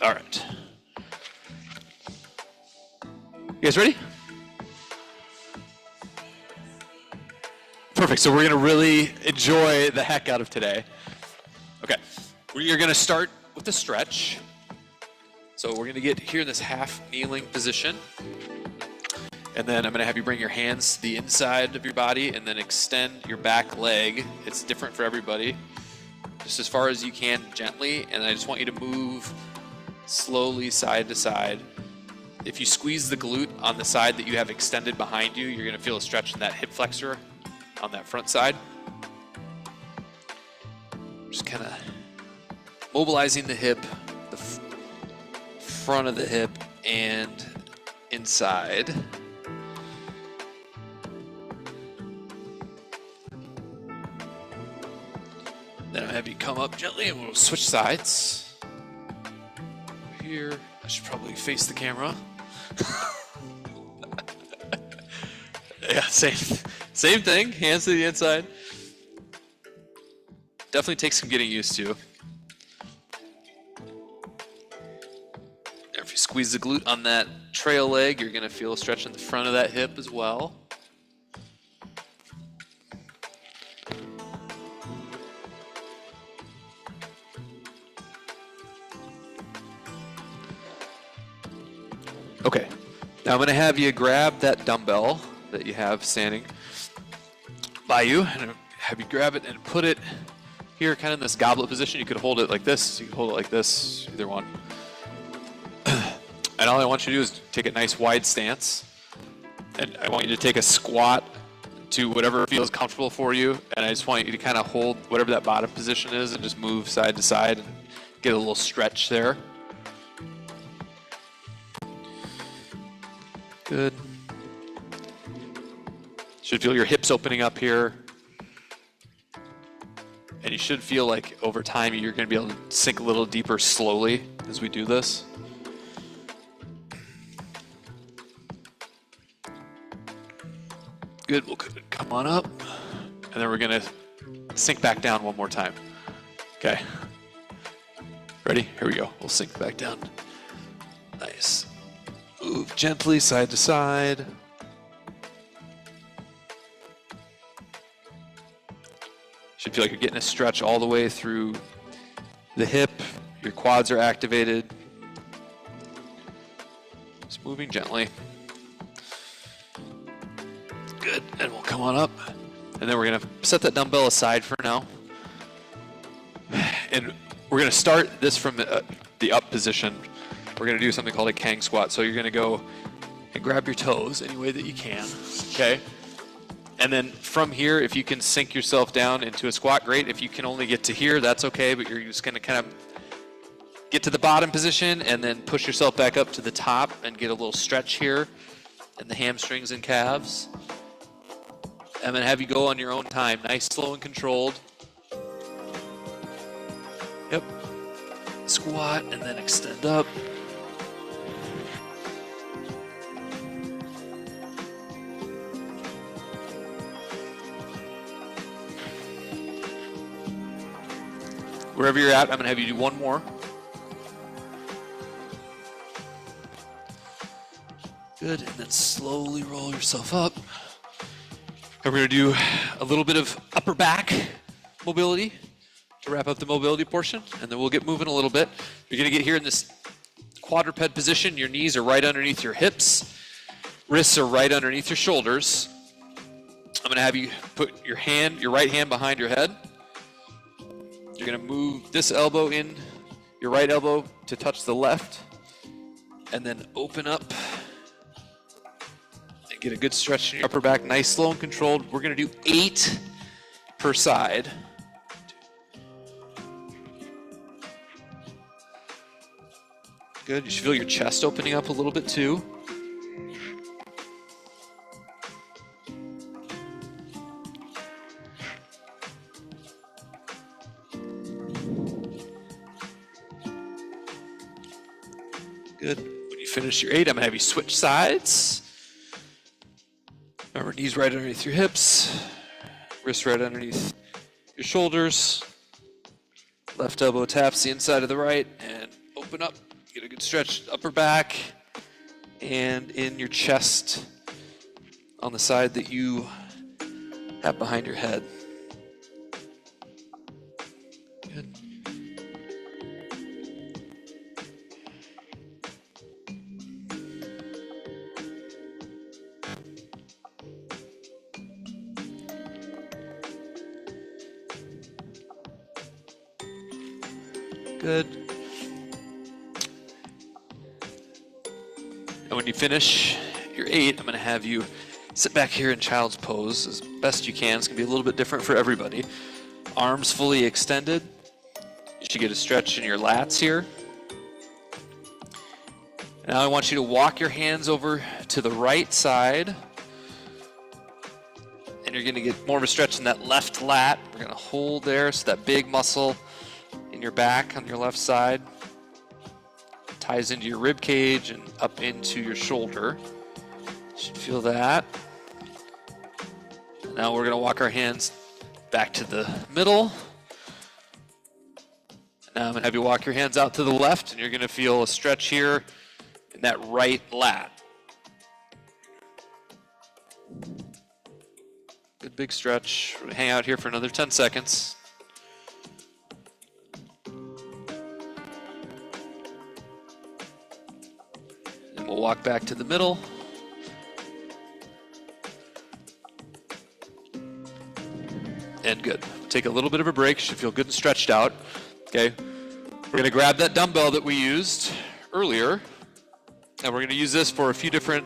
All right. You guys ready? Perfect. So we're going to really enjoy the heck out of today. Okay. We're going to start with the stretch. So we're going to get here in this half kneeling position. And then I'm going to have you bring your hands to the inside of your body and then extend your back leg. It's different for everybody. Just as far as you can gently. And I just want you to move slowly side to side. If you squeeze the glute on the side that you have extended behind you, you're going to feel a stretch in that hip flexor on that front side. Just kind of mobilizing the hip, the front of the hip, and inside. Then I'll have you come up gently and we'll switch sides. Here, I should probably face the camera. Yeah, same thing, hands to the inside. Definitely takes some getting used to. If you squeeze the glute on that trail leg, you're gonna feel a stretch in the front of that hip as well. Okay, now I'm going to have you grab that dumbbell that you have standing by you, and have you grab it and put it here kind of in this goblet position. You could hold it like this, you could hold it like this, either one. And all I want you to do is take a nice wide stance, and I want you to take a squat to whatever feels comfortable for you, and I just want you to kind of hold whatever that bottom position is and just move side to side and get a little stretch there. Good. Should feel your hips opening up here. And you should feel like over time you're going to be able to sink a little deeper slowly as we do this. Good. We'll come on up. And then we're going to sink back down one more time. Okay. Ready? Here we go. We'll sink back down. Nice. Move gently side to side. Should feel like you're getting a stretch all the way through the hip. Your quads are activated. Just moving gently. Good. And we'll come on up. And then we're going to set that dumbbell aside for now. And we're going to start this from the up position. We're going to do something called a Kang squat. So you're going to go and grab your toes any way that you can, okay? And then from here, if you can sink yourself down into a squat, great. If you can only get to here, that's okay, but you're just going to kind of get to the bottom position and then push yourself back up to the top and get a little stretch here in the hamstrings and calves. And then have you go on your own time, nice, slow, and controlled. Yep. Squat and then extend up. Wherever you're at, I'm going to have you do one more. Good, and then slowly roll yourself up. And we're going to do a little bit of upper back mobility to wrap up the mobility portion, and then we'll get moving a little bit. You're going to get here in this quadruped position. Your knees are right underneath your hips. Wrists are right underneath your shoulders. I'm going to have you put your right hand behind your head. You're going to move this elbow in, your right elbow to touch the left, and then open up and get a good stretch in your upper back, nice, slow, and controlled. We're going to do 8 per side. Good. You should feel your chest opening up a little bit too. Good. When you finish your 8, I'm going to have you switch sides. Remember, knees right underneath your hips, wrists right underneath your shoulders. Left elbow taps the inside of the right, and open up. Get a good stretch, upper back, and in your chest on the side that you have behind your head. Good. Good. And when you finish your 8, I'm going to have you sit back here in child's pose as best you can. It's going to be a little bit different for everybody. Arms fully extended. You should get a stretch in your lats here. Now I want you to walk your hands over to the right side. And you're going to get more of a stretch in that left lat. We're going to hold there so that big muscle in your back on your left side ties into your rib cage and up into your shoulder. You should feel that. Now we're going to walk our hands back to the middle. Now I'm going to have you walk your hands out to the left, and you're going to feel a stretch here in that right lat. Good big stretch. We're going to hang out here for another 10 seconds. We'll walk back to the middle. And good. Take a little bit of a break. Should feel good and stretched out. Okay. We're going to grab that dumbbell that we used earlier. And we're going to use this for a few different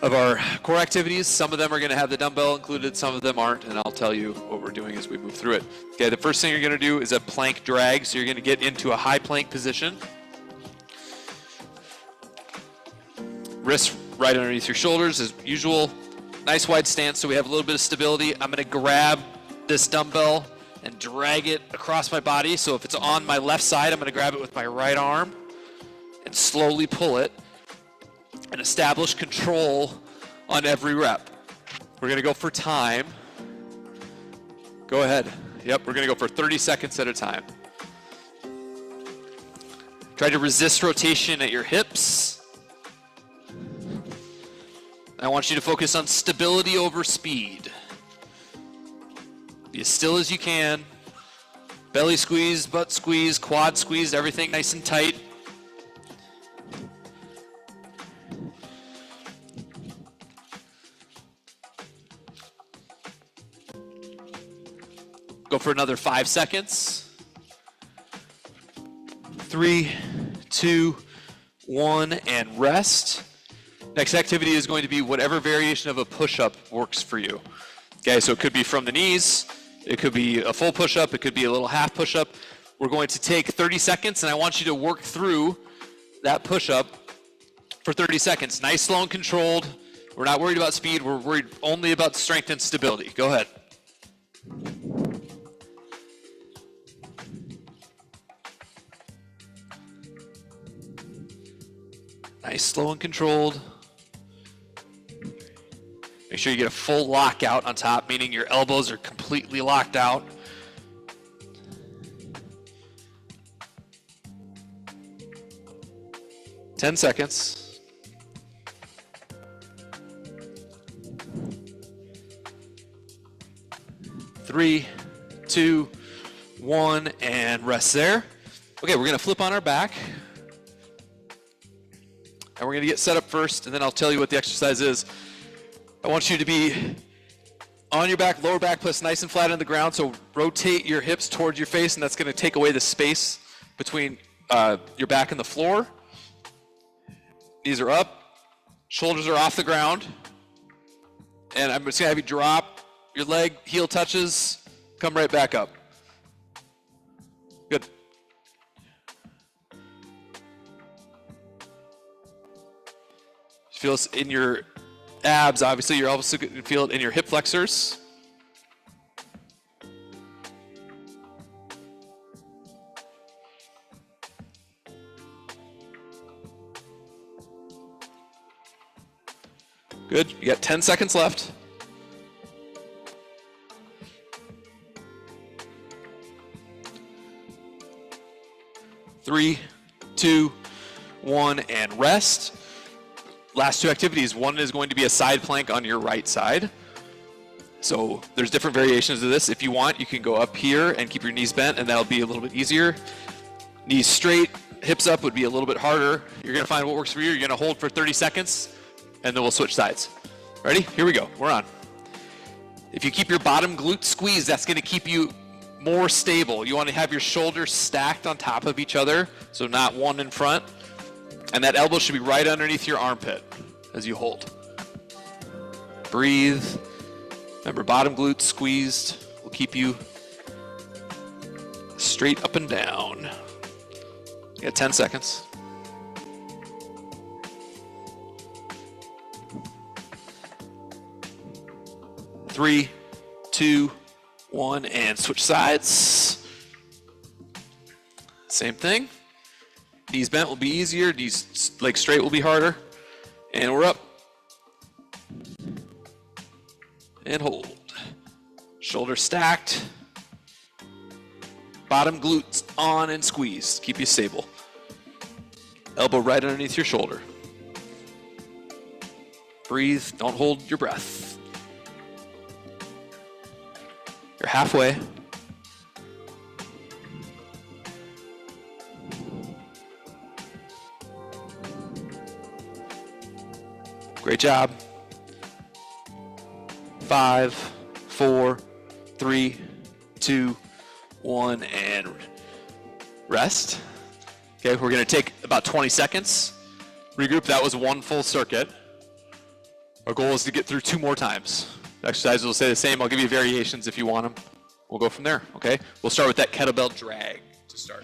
of our core activities. Some of them are going to have the dumbbell included. Some of them aren't. And I'll tell you what we're doing as we move through it. Okay. The first thing you're going to do is a plank drag. So you're going to get into a high plank position. Wrists right underneath your shoulders as usual. Nice wide stance so we have a little bit of stability. I'm going to grab this dumbbell and drag it across my body. So if it's on my left side, I'm going to grab it with my right arm and slowly pull it and establish control on every rep. We're going to go for time. Go ahead. Yep, we're going to go for 30 seconds at a time. Try to resist rotation at your hips. I want you to focus on stability over speed. Be as still as you can. Belly squeeze, butt squeeze, quad squeeze, everything nice and tight. Go for another 5 seconds. 3, 2, 1, and rest. Next activity is going to be whatever variation of a push-up works for you. Okay, so it could be from the knees, it could be a full push-up, it could be a little half push-up. We're going to take 30 seconds, and I want you to work through that push-up for 30 seconds. Nice, slow, and controlled. We're not worried about speed, we're worried only about strength and stability. Go ahead. Nice, slow, and controlled. Make sure you get a full lockout on top, meaning your elbows are completely locked out. Ten seconds. Three, two, one, and rest there. Okay, we're gonna flip on our back. And we're gonna get set up first, and then I'll tell you what the exercise is. I want you to be on your back, lower back plus nice and flat on the ground, so rotate your hips towards your face, and that's going to take away the space between your back and the floor. Knees are up, shoulders are off the ground, and I'm just going to have you drop your leg, heel touches, come right back up. Good. Feel this in your abs, obviously. You're also going to feel it in your hip flexors. Good. You got 10 seconds left. Three, two, 1, and rest. Last two activities, one is going to be a side plank on your right side. So there's different variations of this. If you want, you can go up here and keep your knees bent, and that'll be a little bit easier. Knees straight, hips up would be a little bit harder. You're gonna find what works for you. You're gonna hold for 30 seconds, and then we'll switch sides. Ready? Here we go, we're on. If you keep your bottom glute squeezed, that's gonna keep you more stable. You wanna have your shoulders stacked on top of each other, so not one in front. And that elbow should be right underneath your armpit as you hold. Breathe. Remember, bottom glute squeezed will keep you straight up and down. You got 10 seconds. Three, two, one, and switch sides. Same thing. Knees bent will be easier, knees legs straight will be harder. And we're up. And hold. Shoulders stacked. Bottom glutes on and squeeze. Keep you stable. Elbow right underneath your shoulder. Breathe, don't hold your breath. You're halfway. Great job. 5, 4, 3, 2, 1, and rest. Okay, we're gonna take about 20 seconds. Regroup, that was one full circuit. Our goal is to get through 2 more times. The exercises will stay the same. I'll give you variations if you want them. We'll go from there, okay? We'll start with that kettlebell drag to start.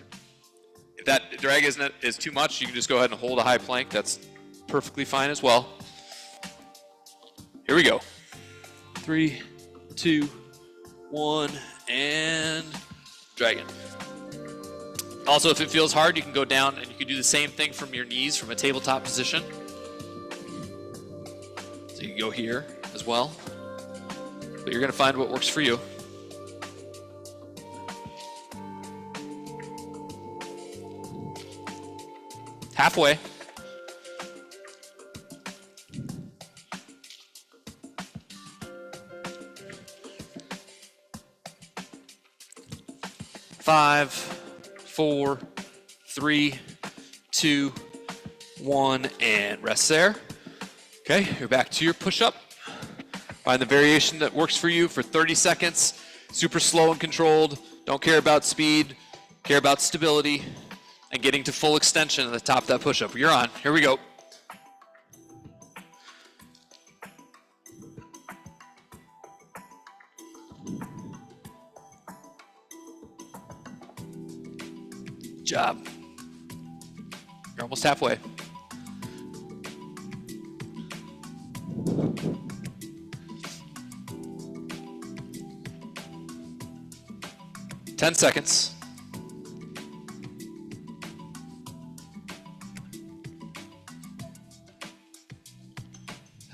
If that drag is too much, you can just go ahead and hold a high plank. That's perfectly fine as well. Here we go. 3, 2, 1, and dragon. Also, if it feels hard, you can go down and you can do the same thing from your knees from a tabletop position. So you can go here as well. But you're gonna find what works for you. Halfway. Five, 4, 3, 2, 1, and rest there. Okay, you're back to your push-up. Find the variation that works for you for 30 seconds. Super slow and controlled. Don't care about speed. Care about stability and getting to full extension at the top of that push-up. You're on. Here we go. Good job. You're almost halfway. Ten seconds.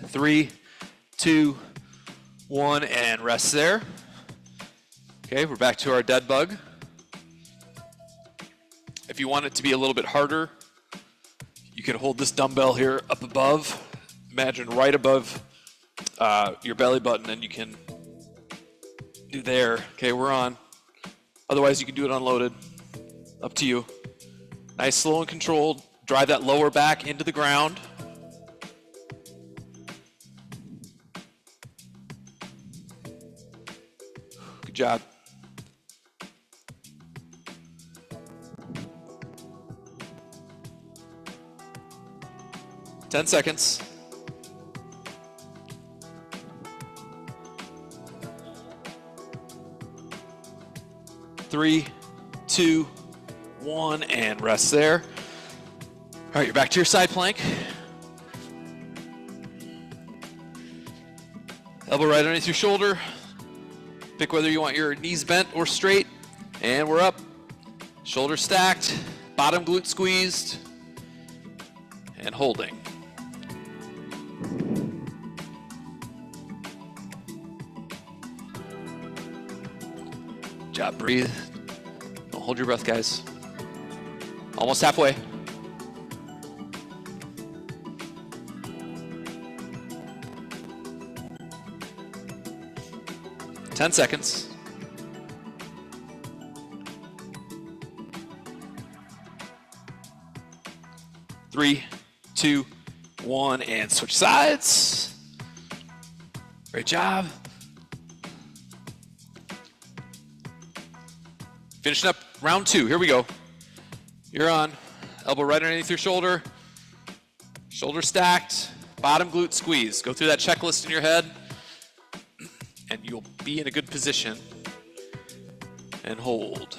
3, 2, 1, and rest there. Okay, we're back to our dead bug. If you want it to be a little bit harder, you can hold this dumbbell here up above. Imagine right above your belly button, and you can do there. Okay, we're on. Otherwise, you can do it unloaded. Up to you. Nice, slow, and controlled. Drive that lower back into the ground. Good job. Ten seconds. 3, 2, 1, and rest there. All right, you're back to your side plank. Elbow right underneath your shoulder. Pick whether you want your knees bent or straight. And we're up. Shoulders stacked. Bottom glute squeezed. And holding. Good job, breathe. Don't hold your breath, guys. Almost halfway. 10 seconds. 3, 2, 1, and switch sides. Great job. Finishing up round 2. Here we go. You're on. Elbow right underneath your shoulder. Shoulder stacked. Bottom glute squeeze. Go through that checklist in your head, and you'll be in a good position. And hold.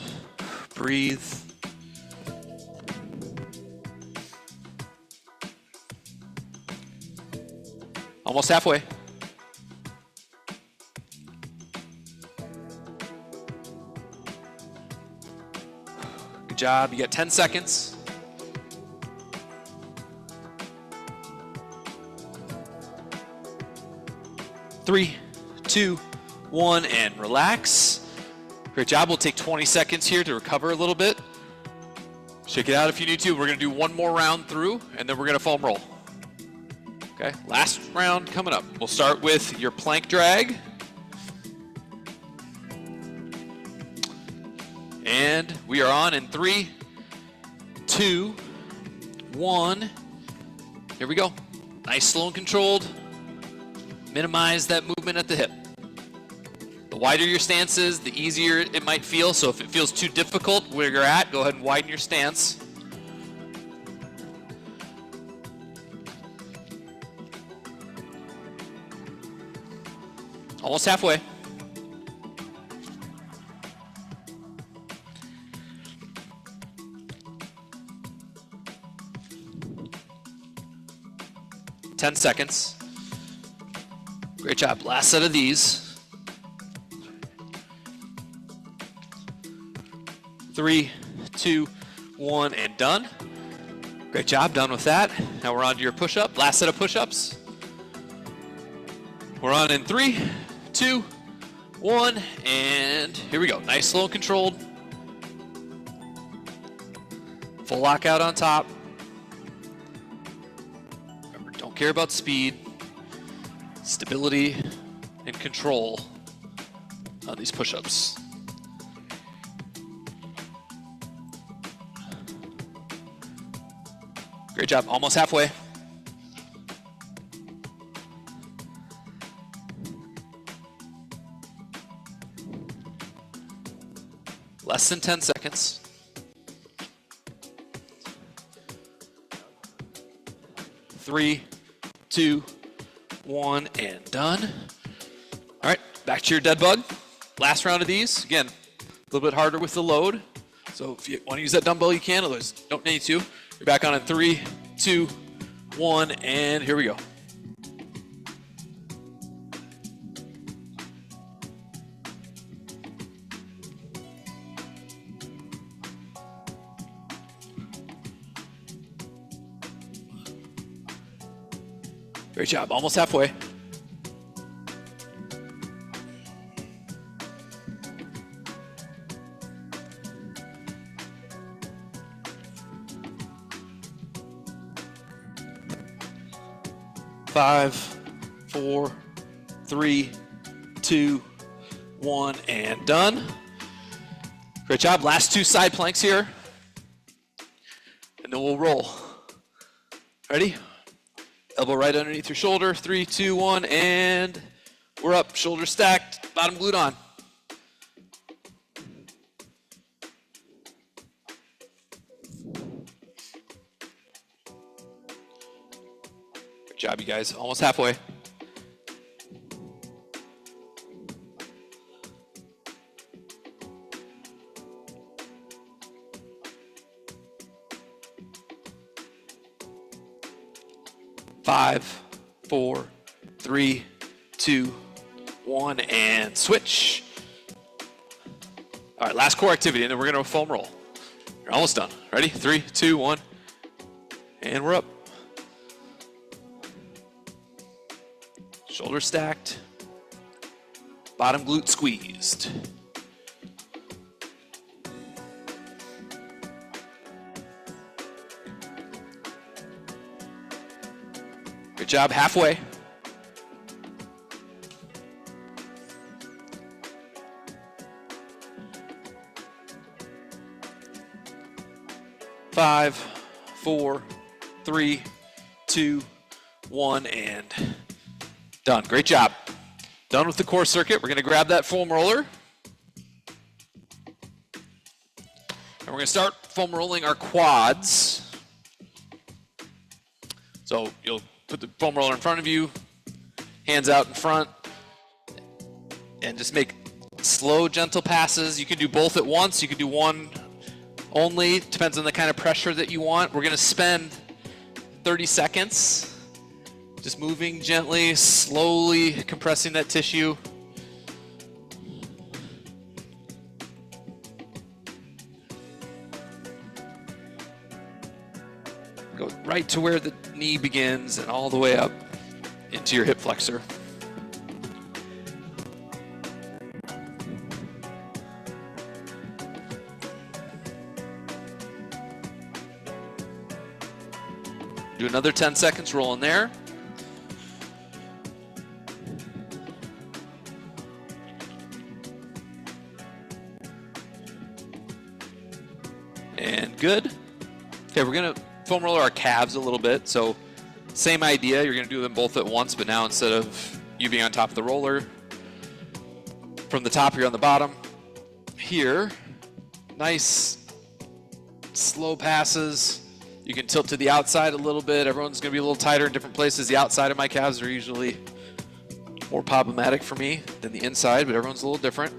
Breathe. Almost halfway. Good job. You got 10 seconds. 3, 2, 1, and relax. Great job. We'll take 20 seconds here to recover a little bit. Shake it out if you need to. We're going to do one more round through, and then we're going to foam roll. Okay, last round coming up. We'll start with your plank drag. And we are on in 3, 2, 1. Here we go. Nice, slow and controlled. Minimize that movement at the hip. The wider your stance is, the easier it might feel. So if it feels too difficult where you're at, go ahead and widen your stance. Almost halfway. Ten seconds. Great job. Last set of these. 3, 2, 1, and done. Great job. Done with that. Now we're on to your push-up. Last set of push-ups. We're on in 3, 2, 1, and here we go. Nice, slow, and controlled. Full lockout on top. Remember, don't care about speed. Stability and control on these push-ups. Great job. Almost halfway. Less than 10 seconds. 3, 2, 1, and done. All right, back to your dead bug. Last round of these. Again, a little bit harder with the load. So if you want to use that dumbbell, you can. Otherwise, don't need to. You're back on in 3, 2, 1, and here we go. Great job. Almost halfway. Five, 4, 3, 2, 1, and done. Great job. Last 2 side planks here. And then we'll roll. Ready? Elbow right underneath your shoulder. 3, 2, 1, and we're up. Shoulder stacked. Bottom glute on. Good job, you guys. Almost halfway. Five, 4, 3, 2, 1, and switch. All right, last core activity, and then we're going to foam roll. You're almost done. Ready? 3, 2, 1, and we're up. Shoulder stacked. Bottom glute squeezed. Good job, halfway. 5, 4, 3, 2, 1, and done. Great job. Done with the core circuit. We're going to grab that foam roller. And we're going to start foam rolling our quads. So you'll put the foam roller in front of you, hands out in front, and just make slow, gentle passes. You can do both at once. You can do one only. Depends on the kind of pressure that you want. We're going to spend 30 seconds just moving gently, slowly compressing that tissue. Go right to where the knee begins and all the way up into your hip flexor. Do another 10 seconds rolling there. And good. Okay, we're gonna foam roller our calves a little bit. So same idea, you're gonna do them both at once, but now instead of you being on top of the roller, from the top you're on the bottom. Here, nice slow passes. You can tilt to the outside a little bit. Everyone's gonna be a little tighter in different places. The outside of my calves are usually more problematic for me than the inside, but everyone's a little different.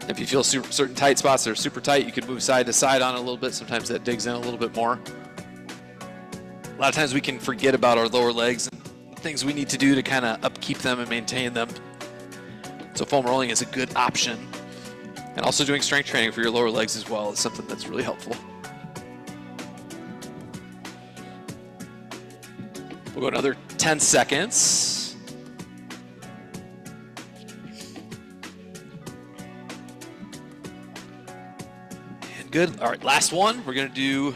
If you feel certain tight spots that are super tight, you can move side to side on it a little bit. Sometimes that digs in a little bit more. A lot of times we can forget about our lower legs and things we need to do to kind of upkeep them and maintain them. So foam rolling is a good option. And also doing strength training for your lower legs as well is something that's really helpful. We'll go another 10 seconds. Good. All right, last one. We're going to do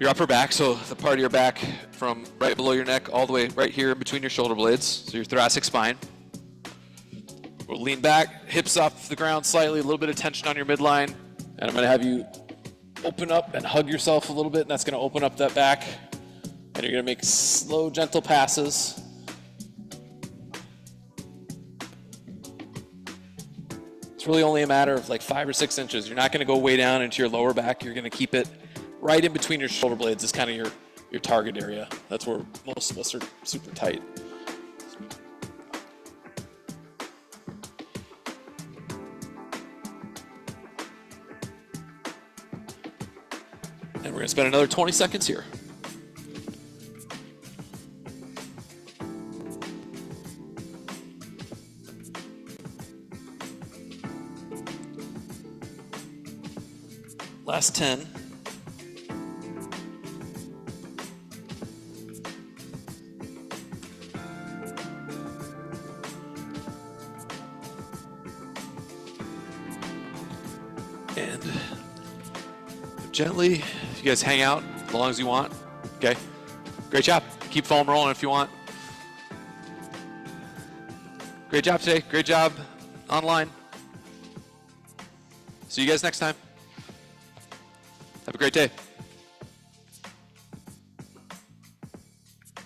your upper back, so the part of your back from right below your neck all the way right here in between your shoulder blades, so your thoracic spine. We'll lean back, hips off the ground slightly, a little bit of tension on your midline, and I'm going to have you open up and hug yourself a little bit, and that's going to open up that back, and you're going to make slow, gentle passes. It's really only a matter of like 5 or 6 inches. You're not going to go way down into your lower back. You're going to keep it right in between your shoulder blades. Is kind of your target area. That's where most of us are super tight. And we're going to spend another 20 seconds here. Last 10. And gently, you guys hang out as long as you want. Okay. Great job. Keep foam rolling if you want. Great job today. Great job online. See you guys next time. Have a great day.